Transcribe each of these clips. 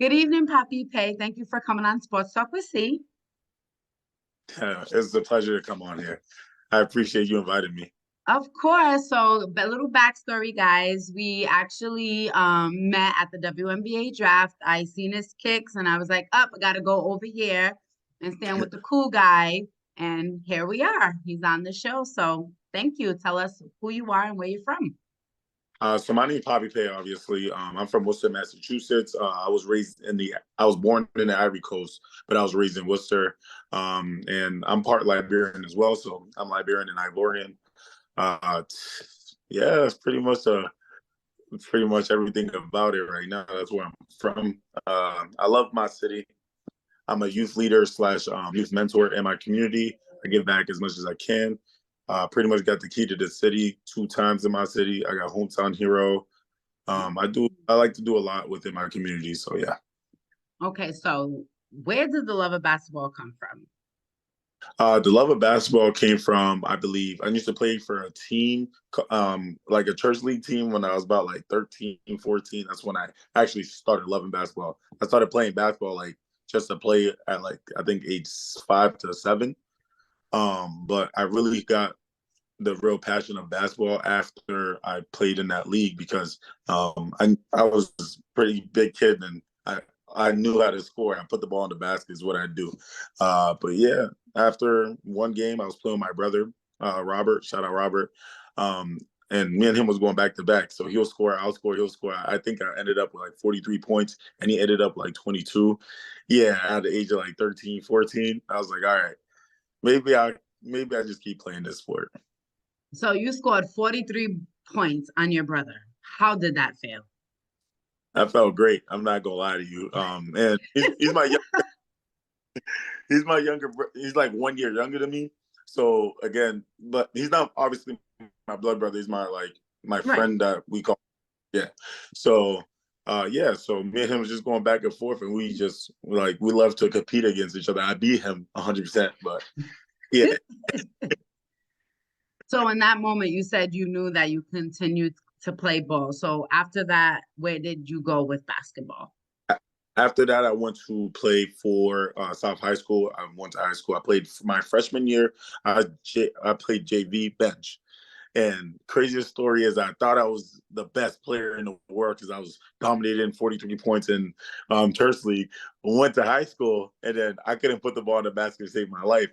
Good evening, Papeepaye. Thank you for coming on Sports Talk with C. It's a pleasure to come on here. I appreciate you inviting me. Of course. So, a little backstory, guys. We actually met at the WNBA draft. I seen his kicks, and I was like, "Up, I gotta go over here and stand with the cool guy." And here we are. He's on the show. So, thank you. Tell us who you are and where you're from. So my name is Papeepaye, obviously. I'm from Worcester, Massachusetts. I was born in the Ivory Coast, but I was raised in Worcester. And I'm part Liberian as well, so I'm Liberian and Ivorian. Uh, yeah, it's pretty much everything about it right now. That's where I'm from. I love my city. I'm a youth leader slash youth mentor in my community. I give back as much as I can. Pretty much got the key to the city 2 times in my city. I got hometown hero. I like to do a lot within my community. So yeah. Okay, so where did the love of basketball come from? The love of basketball came from, I believe, I used to play for a team, like a church league team when I was about like 13, 14. That's when I actually started loving basketball. I started playing basketball like just to play at like I think age 5 to 7. But I really got the real passion of basketball after I played in that league because I was a pretty big kid and I knew how to score. I put the ball in the basket is what I do. But yeah, after one game, I was playing with my brother, Robert. Shout out Robert. Um, and me and him was going back to back. So he'll score, I'll score, he'll score. I think I ended up with like 43 points and he ended up like 22. Yeah, at the age of like 13, 14, I was like, all right, maybe I just keep playing this sport. So you scored 43 points on your brother. How did that feel? That felt great. I'm not gonna lie to you. And he's he's my younger. He's like 1 year younger than me. So again, but he's not obviously my blood brother. He's my Right. friend that we call. Yeah. So yeah. So me and him was just going back and forth, and we just we love to compete against each other. I beat him 100%, but yeah. So in that moment, you said you knew that you continued to play ball. So after that, where did you go with basketball? After that, I went to play for South High School. I went to high school. I played for my freshman year. I played JV bench. And craziest story is I thought I was the best player in the world because I was dominating 43 points in Turf League. Went to high school and then I couldn't put the ball in the basket to save my life.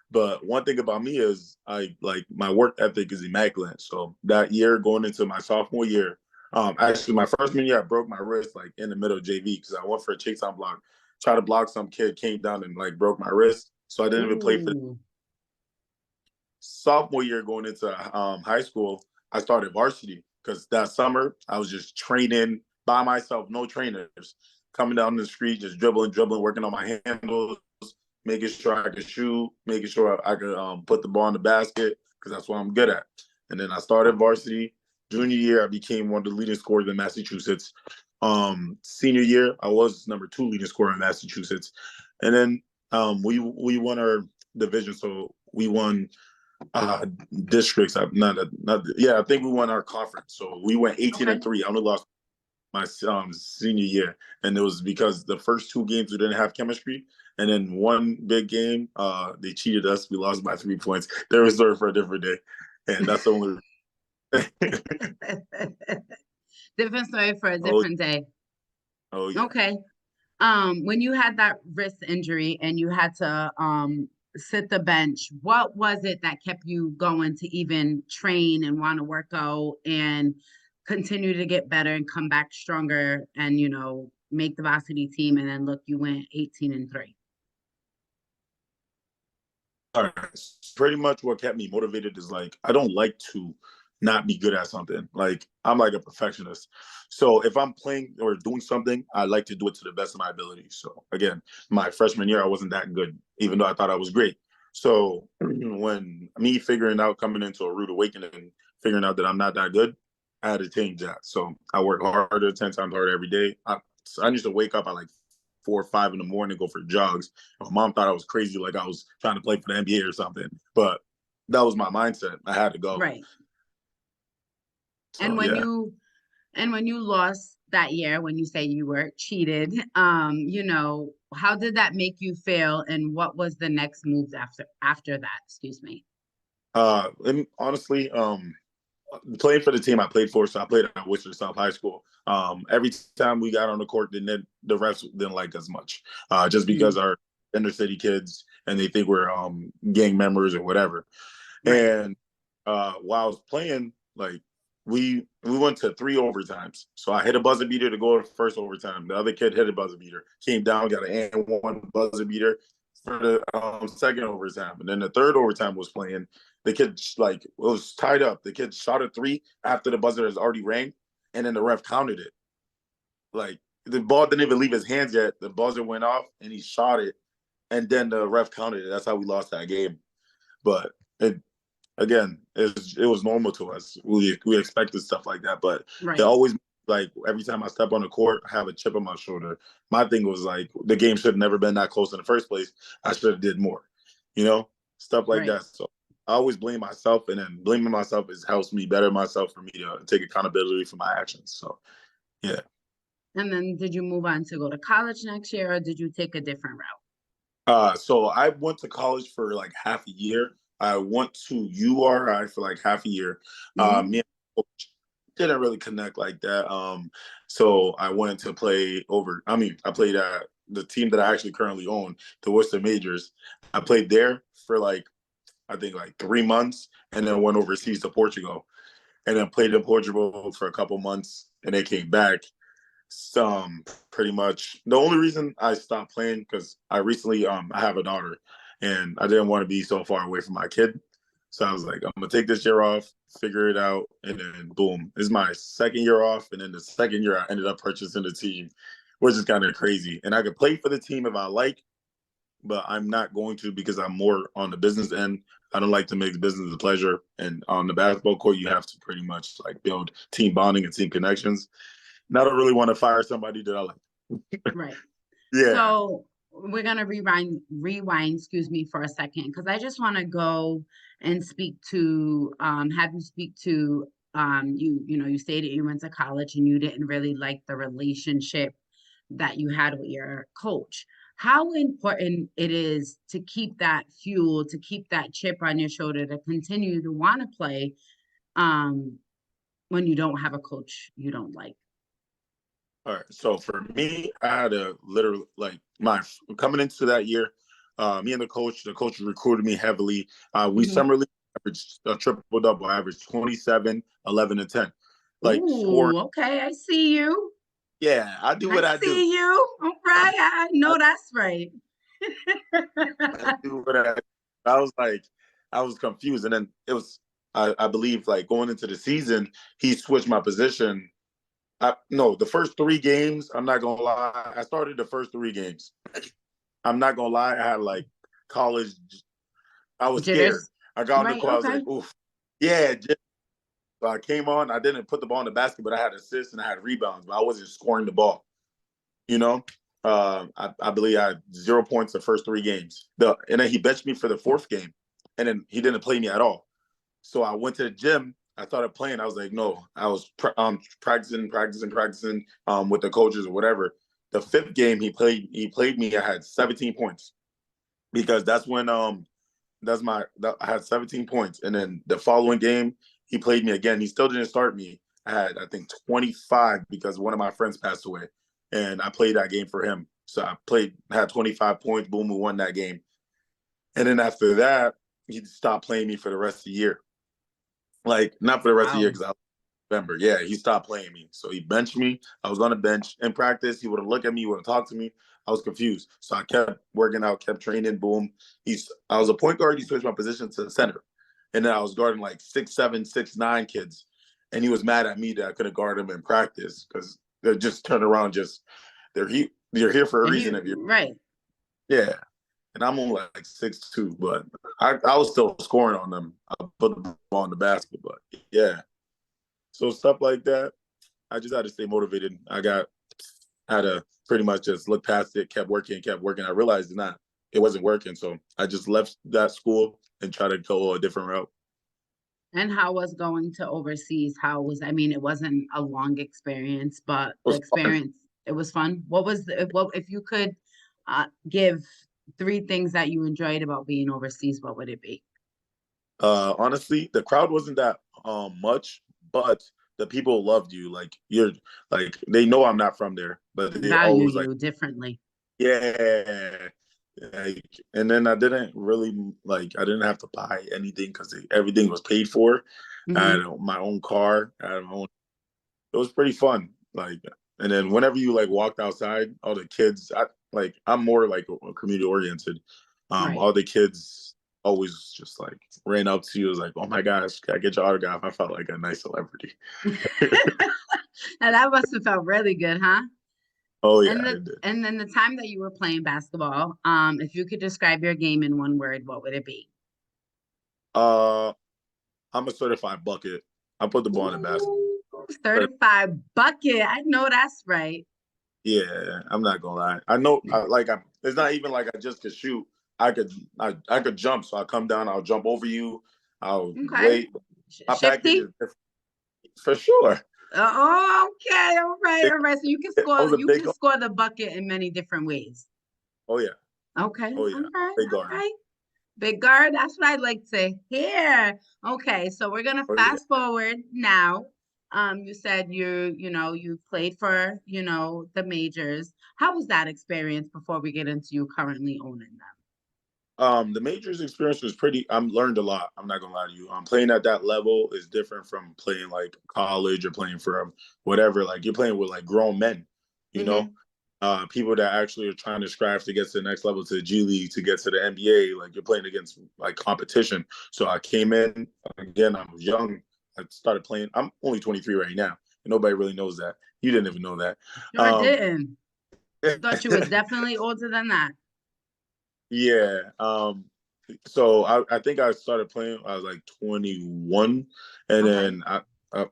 But one thing about me is I like my work ethic is immaculate. So that year going into my sophomore year, actually my freshman year I broke my wrist like in the middle of JV because I went for a chase on block, tried to block some kid, came down and like broke my wrist. So I didn't even play for Ooh. sophomore year going into high school, I started varsity because that summer I was just training by myself, no trainers, coming down the street, just dribbling, working on my handles, making sure I could shoot, making sure I could put the ball in the basket because that's what I'm good at. And then I started varsity. Junior year, I became one of the leading scorers in Massachusetts. Senior year, I was #2 leading scorer in Massachusetts. And then we won our division, so we won districts. I think we won our conference. So we went 18 Okay. and 3. I only lost my senior year, and it was because the first 2 games we didn't have chemistry, and then one big game, they cheated us. We lost by 3 points. They're reserved for a different day, and that's the only. Different story for a oh, different day. oh yeah. Okay. When you had that wrist injury and you had to sit the bench, what was it that kept you going to even train and want to work out and continue to get better and come back stronger and make the varsity team and then look, you went 18 and 3. All right. Pretty much what kept me motivated is like I don't like to not be good at something. Like I'm like a perfectionist. So if I'm playing or doing something, I like to do it to the best of my ability. So again, my freshman year I wasn't that good, even though I thought I was great. So when me figuring out coming into a rude awakening and figuring out that I'm not that good, I had to change that. So I work harder, 10 times harder every day. I used to wake up at like 4 or 5 in the morning, go for jogs. My mom thought I was crazy, like I was trying to play for the NBA or something. But that was my mindset. I had to go. Right. And So when yeah. you And when you lost that year, when you say you were cheated, how did that make you feel, and what was the next moves after that? Excuse me. And honestly, playing for the team I played for, so I played at Worcester South High School. Every time we got on the court, the refs didn't like us much, just because Mm, our inner city kids and they think we're gang members or whatever. right. And while I was playing, like we went to 3 overtimes. So I hit a buzzer beater to go to first overtime. The other kid hit a buzzer beater, came down, got an and one buzzer beater for the second overtime, and then the third overtime was playing. The kid like it was tied up. The kid shot a three after the buzzer has already rang, and then the ref counted it. Like the ball didn't even leave his hands yet. The buzzer went off, and he shot it, and then the ref counted it. That's how we lost that game. But it again, it was normal to us. We expected stuff like that, but it Right. always like every time I step on the court, I have a chip on my shoulder. My thing was like the game should have never been that close in the first place. I should have did more, you know, stuff like Right. that. So I always blame myself, and then blaming myself is helps me better myself for me to take accountability for my actions. So yeah. And then did you move on to go to college next year, or did you take a different route? So I went to college for like half a year. I went to URI for like half a year. Hmm. Me and my coach didn't really connect like that. So I went to play over. I mean, I played at the team that I actually currently own, the Worcester Majors. I played there for like I think like 3 months, and then went overseas to Portugal, and then played in Portugal for a couple months, and then came back some pretty much the only reason I stopped playing because I recently I have a daughter and I didn't want to be so far away from my kid. So I was like, I'm gonna take this year off, figure it out, and then boom. It's my second year off, and then the second year I ended up purchasing the team, which is kind of crazy. And I could play for the team if I like, but I'm not going to because I'm more on the business end. I don't like to make business a pleasure. And on the basketball court, you have to pretty much like build team bonding and team connections. And I don't really want to fire somebody that I like. Right. Yeah. So we're gonna rewind, excuse me, for a second, because I just want to go and have you speak to you stated you went to college and you didn't really like the relationship that you had with your coach. How important it is to keep that fuel, to keep that chip on your shoulder, to continue to want to play um when you don't have a coach you don't like. All right. So for me, I had a literally like my coming into that year, me and the coach recruited me heavily. We Mhm. summer league averaged a triple double, averaged 27, 11, and 10. Like scoring. Ooh, okay, I see you. Yeah, I do I what I do. see you. All right. I I, know that's right. I do what I do. I was like, I was confused. And then it was I believe like going into the season, he switched my position. No, the first 3 games, I'm not gonna lie. I started the first 3 games. I'm not gonna lie, I had like college. I was scared. Jitters. I got on the Right. court. I was Okay. like, oof, yeah. So I came on. I didn't put the ball in the basket, but I had assists and I had rebounds, but I wasn't scoring the ball. You know, I believe I had 0 points the first 3 games. And then he benched me for the fourth game, and then he didn't play me at all. So I went to the gym. I started playing. I was like, no. I was practicing with the coaches or whatever. The fifth game he played me. I had 17 points because I had 17 points, and then the following game he played me again. He still didn't start me. I had I think 25 because one of my friends passed away, and I played that game for him. So had 25 points. Boom, we won that game. And then after that, he stopped playing me for the rest of the year. Like not for the rest of the year Wow. because I remember. Yeah, he stopped playing me. So he benched me. I was on the bench in practice. He would have looked at me, would have talked to me. I was confused. So I kept working out, kept training. Boom. I was a point guard. He switched my position to center. And then I was guarding like 6'7", 6'9" kids. And he was mad at me that I couldn't guard them in practice because they're just turned around, they're here for a reason if you're Right. yeah. And I'm only like 6'2", but I was still scoring on them. I put the ball in the basket, but yeah. So stuff like that, I just had to stay motivated. Had to pretty much just look past it, kept working, kept working. I realized it wasn't working, so I just left that school and tried to go a different route. And how was going to overseas? How was, I mean, it wasn't a long experience, but It the was fun. experience, it was fun. What was what if you could give three things that you enjoyed about being overseas, what would it be? Honestly, the crowd wasn't that much, but the people loved you. Like you're like they know I'm not from there, but they Value always like, you differently. yeah. Like, and then I didn't really like I didn't have to buy anything because everything was paid for. I had Hmm. my own car. I had my own. It was pretty fun. Like, and then whenever you like walked outside, all the kids. I'm more like community oriented. Right. All the kids always just like ran up to you. Was like, "Oh my gosh, can I get your autograph?" I felt like a nice celebrity. And that must have felt really good, huh? Oh yeah, And I the did. and then the time that you were playing basketball, if you could describe your game in one word, what would it be? Uh, I'm a certified bucket. I put the ball in the basket. Ooh, certified bucket. I know that's right. Yeah, I'm not gonna lie. I know, it's not even like I just could shoot. I could jump. So I come down. I'll jump over you. I'll Okay. wait. My package is Shifty. different, for sure. Oh, okay. All right. Big, All right. So I was a you big. can score the bucket in many different ways. Oh yeah. Okay. Oh All yeah. right. Big All guard. right. Big guard. That's what I'd like to hear. Okay. So we're gonna Oh yeah. fast forward now. You said you played for, the majors. How was that experience before we get into you currently owning them? The majors experience was pretty. I'm learned a lot. I'm not gonna lie to you. Playing at that level is different from playing like college or playing for whatever. Like you're playing with like grown men, you know, Mm-hmm. people that actually are trying to strive to get to the next level, to the G League, to get to the NBA. Like you're playing against like competition. So I came in again. I was young. I started playing. I'm only 23 right now. And nobody really knows that. You didn't even know that. Sure Um, didn't. Thought you was definitely older than that. yeah. So I think I started playing. I was like 21, and Okay. then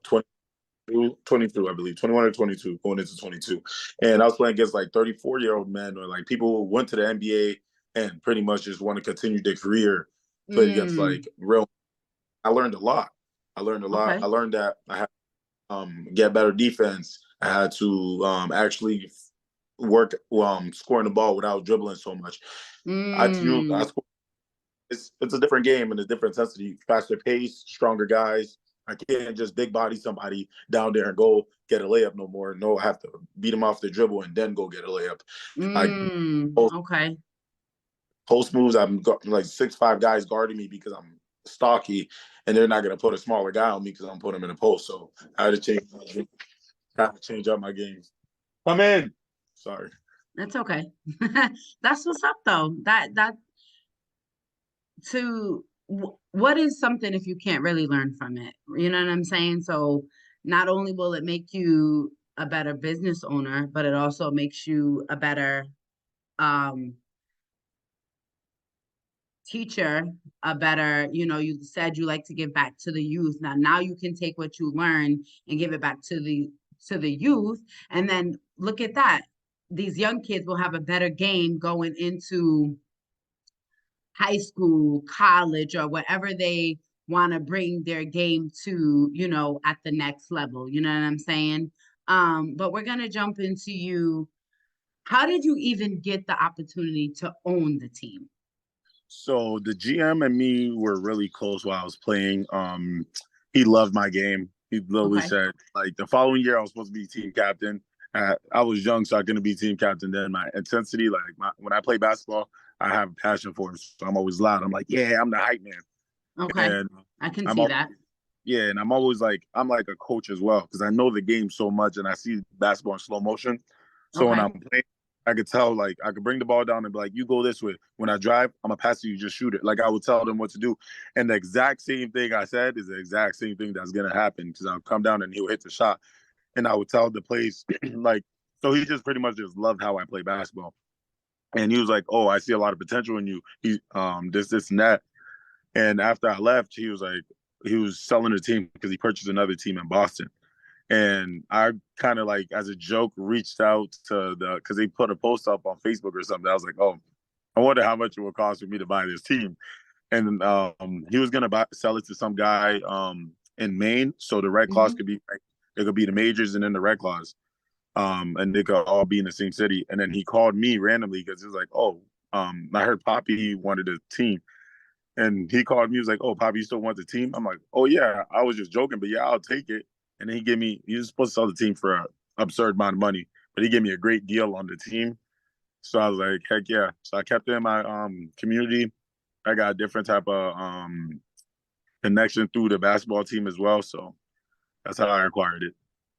22, I believe, 21 or 22, going into 22, and I was playing against like 34-year-old men or like people who went to the NBA and pretty much just want to continue their career. Played against Mm, like real. I learned a lot. I learned a lot. I okay. learned that I had get better defense. I had to actually work scoring the ball without dribbling so much. I Mm, it's a different game and a different intensity, faster pace, stronger guys. I can't just big body somebody down there and go get a layup no more. No, I have to beat them off the dribble and then go get a layup. I okay. post moves. I'm like 6'5" guys guarding me because I'm stocky, and they're not gonna put a smaller guy on me because I'm putting him in a post. So I had to change up my game. Come in. Sorry. That's okay. That's what's up though. What is something if you can't really learn from it? You know what I'm saying? So not only will it make you a better business owner, but it also makes you a better um teacher, a better, you said you like to give back to the youth. Now you can take what you learn and give it back to the youth. And then look at that. These young kids will have a better game going into high school, college, or wherever they want to bring their game to, at the next level. You know what I'm saying? But we're gonna jump into you. How did you even get the opportunity to own the team? So the GM and me were really close while I was playing. He loved my game. He literally Okay. said, like the following year, I was supposed to be team captain. I was young, so I couldn't be team captain then. My intensity, when I play basketball, I have a passion for it. So I'm always loud. I'm like, yeah, I'm the hype man. Okay. And I can I'm see always, that. yeah, and I'm always like, I'm like a coach as well because I know the game so much and I see basketball in slow motion. So when Okay. I'm playing, I could tell, like, I could bring the ball down and be like, you go this way. When I drive, I'm going to pass you, just shoot it. Like, I would tell them what to do. And the exact same thing I said is the exact same thing that's going to happen because I'll come down and he'll hit the shot. And I would tell the plays, like, so he just pretty much just loved how I play basketball. And he was like, oh, I see a lot of potential in you. This, and that. And after I left, he was selling the team because he purchased another team in Boston. And I kind of like, as a joke, reached out to because they put a post up on Facebook or something. I was like, oh, I wonder how much it would cost for me to buy this team. and he was gonna sell it to some guy in Maine, so the Red Claws Hmm. could be like, it could be the majors and then the Red Claws, and they could all be in the same city. And then he called me randomly because he was like, "Oh, I heard Poppy wanted a team." And he called me, he was like, "Oh, Poppy, you still want the team?" I'm like, "Oh yeah, I was just joking, but yeah, I'll take it." And then he was supposed to sell the team for an absurd amount of money, but he gave me a great deal on the team. So I was like, heck yeah. So I kept it in my community. I got a different type of connection through the basketball team as well. So that's how I acquired it.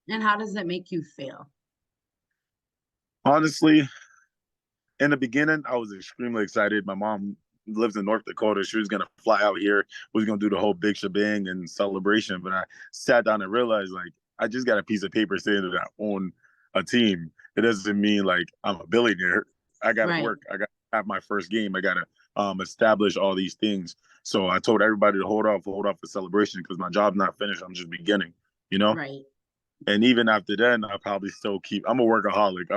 And how does it make you feel? Honestly, in the beginning, I was extremely excited. My mom lives in North Dakota. She was gonna fly out here. Was gonna do the whole big shebang and celebration. But I sat down and realized, like, I just got a piece of paper saying that I own a team. It doesn't mean like I'm a billionaire. I got to Right, work. I got to have my first game. I got to establish all these things. So I told everybody to hold off the celebration because my job's not finished. I'm just beginning. You know. right. And even after then, I probably still keep. I'm a workaholic.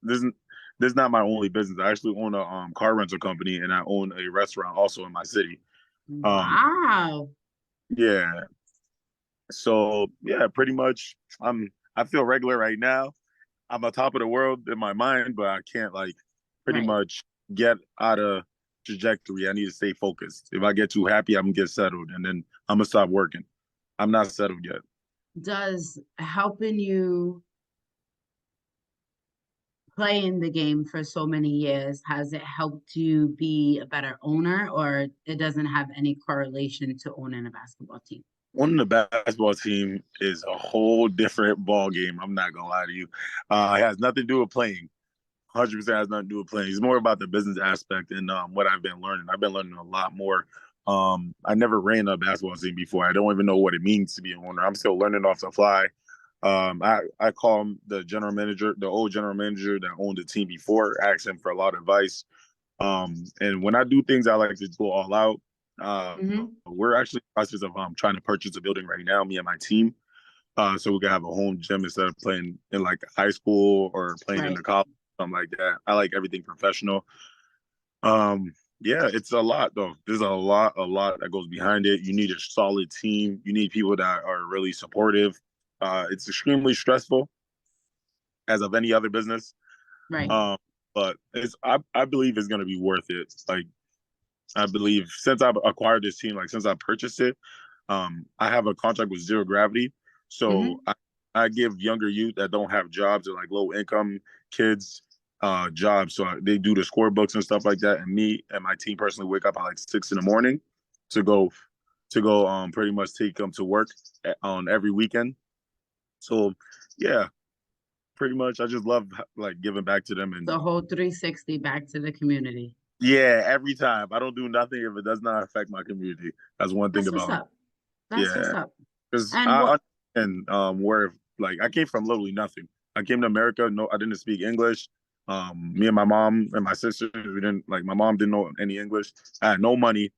This. This is not my only business. I actually own a car rental company and I own a restaurant also in my city. Um, Wow. yeah. So yeah, pretty much. I feel regular right now. I'm on top of the world in my mind, but I can't like pretty Right. much get out of trajectory. I need to stay focused. If I get too happy, I'm gonna get settled, and then I'm gonna stop working. I'm not settled yet. Does helping you playing the game for so many years, has it helped you be a better owner, or it doesn't have any correlation to owning a basketball team? Owning the basketball team is a whole different ball game. I'm not gonna lie to you. It has nothing to do with playing. 100% has nothing to do with playing. It's more about the business aspect and what I've been learning. I've been learning a lot more. I never ran a basketball team before. I don't even know what it means to be an owner. I'm still learning off the fly. I call him the general manager, the old general manager that owned the team before, ask him for a lot of advice. And when I do things, I like to go all out. Hmm. We're actually in the process of trying to purchase a building right now, me and my team, so we can have a home gym instead of playing in like high school or playing in Right. the college, something like that. I like everything professional. Yeah, it's a lot though. There's a lot that goes behind it. You need a solid team. You need people that are really supportive. It's extremely stressful, as of any other business. Right. Um, but I believe it's gonna be worth it. Like I believe since I've acquired this team, like since I purchased it, I have a contract with Zero Gravity. So Hmm. I give younger youth that don't have jobs or like low income kids jobs. So they do the scorebooks and stuff like that. And me and my team personally wake up at like 6 in the morning to go pretty much take them to work on every weekend. So yeah, pretty much I just love like giving back to them and The whole 360 back to the community. yeah, every time. I don't do nothing if it does not affect my community. That's one thing That's what's about it. up. That's what's Yeah. up. Because And I what? understand where like I came from literally nothing. I came to America. No, I didn't speak English. Me and my mom and my sister, we didn't like. My mom didn't know any English. I had no money.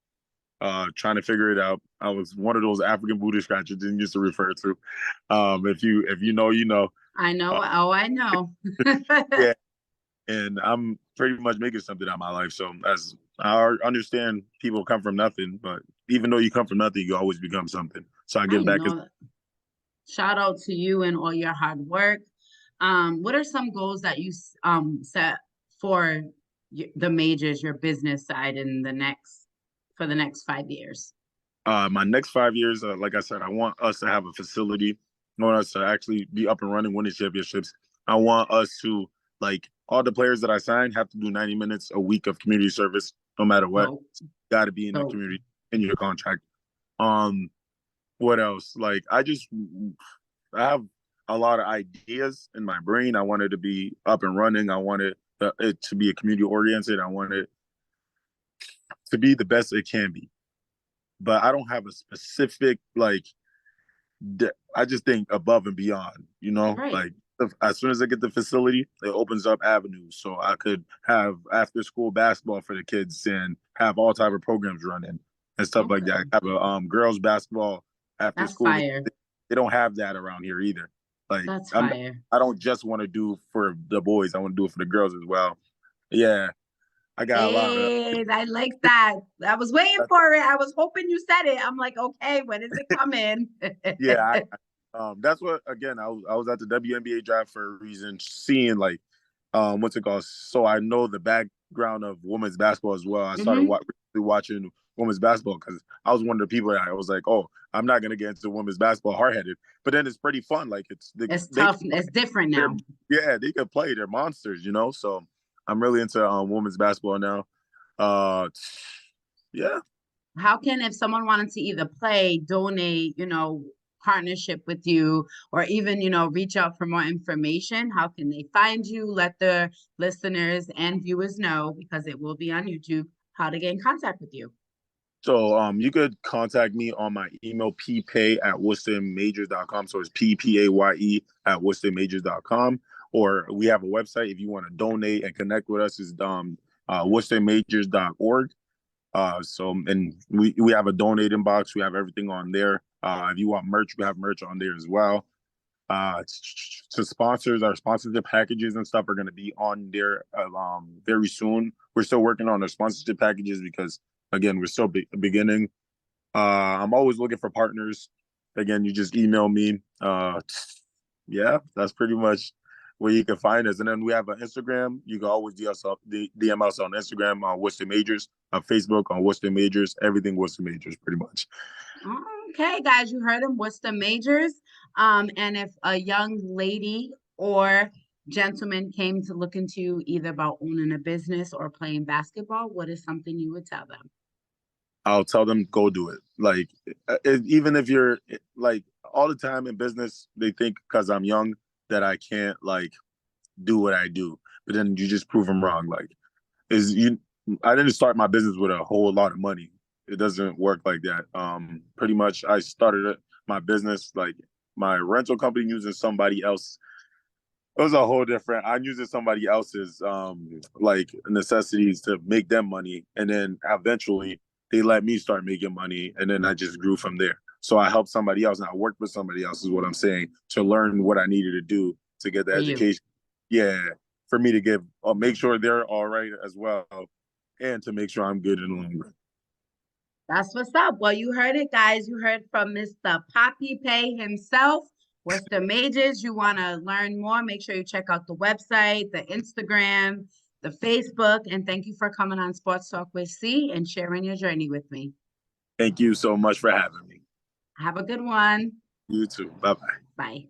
Trying to figure it out. I was one of those African booty scratchers didn't used to refer to. If you know, you know. I know. Uh, Oh, I know. yeah, and I'm pretty much making something out of my life. So as I understand, people come from nothing, but even though you come from nothing, you always become something. So I I give back. know that. Shout out to you and all your hard work. What are some goals that you set for the majors, your business side, in the next for the next 5 years? My next 5 years, like I said, I want us to have a facility. I want us to actually be up and running, winning championships. I want us to like all the players that I sign have to do 90 minutes a week of community service, no matter what. Dope, Got to be in the dope. community in your contract. Um, what else? I have a lot of ideas in my brain. I want it to be up and running. I want it to be a community oriented. I want it to be the best it can be. But I don't have a specific like. I just think above and beyond. You know, Right. like as soon as I get the facility, it opens up avenues. So I could have after school basketball for the kids and have all type of programs running and stuff like Okay. that. Have a girls basketball after That's school. fire. They don't have that around here either. Like That's fire. I don't just want to do for the boys. I want to do it for the girls as well. Yeah, I got a lot of Hey, I like that. I was waiting for it. I was hoping you said it. I'm like, okay, when is it coming? yeah. That's what again. I was at the WNBA draft for a reason, seeing like what's it called. So I know the background of women's basketball as well. I started Hmm. really watching women's basketball because I was one of the people that I was like, oh, I'm not gonna get into women's basketball hard headed, but then it's pretty fun. Like It's they tough. It's different they're now. yeah, they can play. They're monsters, you know. So I'm really into women's basketball now. Uh, yeah. How can, if someone wanted to either play, donate, partnership with you, or even, reach out for more information, how can they find you? Let the listeners and viewers know, because it will be on YouTube, how to get in contact with you. So you could contact me on my email ppay at worcestermajors.com. So it's PPAYE at worcestermajors.com. Or we have a website if you want to donate and connect with us is worcestermajors.org. And we have a donating box. We have everything on there. If you want merch, we have merch on there as well. To sponsors, our sponsorship packages and stuff are going to be on there very soon. We're still working on our sponsorship packages because again, we're still beginning. I'm always looking for partners. Again, you just email me. Yeah, that's pretty much where you can find us. And then we have an Instagram. You can always DM us on Instagram on Worcester Majors, on Facebook on Worcester Majors, everything Worcester Majors, pretty much. Okay, guys, you heard him. What's the majors? And if a young lady or gentleman came to look into you either about owning a business or playing basketball, what is something you would tell them? I'll tell them go do it. Like even if you're like all the time in business, they think because I'm young that I can't like do what I do, but then you just prove them wrong. Like is you, I didn't start my business with a whole lot of money. It doesn't work like that. Pretty much I started my business like my rental company using somebody else. It was a whole different. I'm using somebody else's like necessities to make them money, and then eventually they let me start making money, and then I just grew from there. So I helped somebody else, and I worked with somebody else. Is what I'm saying to learn what I needed to do to get the For you. education. Yeah, for me to give, make sure they're all right as well, and to make sure I'm good in the long run. That's what's up. Well, you heard it, guys. You heard from Mr. Papeepaye himself. What's the majors? You want to learn more? Make sure you check out the website, the Instagram, the Facebook. And thank you for coming on Sports Talk with C and sharing your journey with me. Thank you so much for having me. Have a good one. You too. Bye bye. Bye.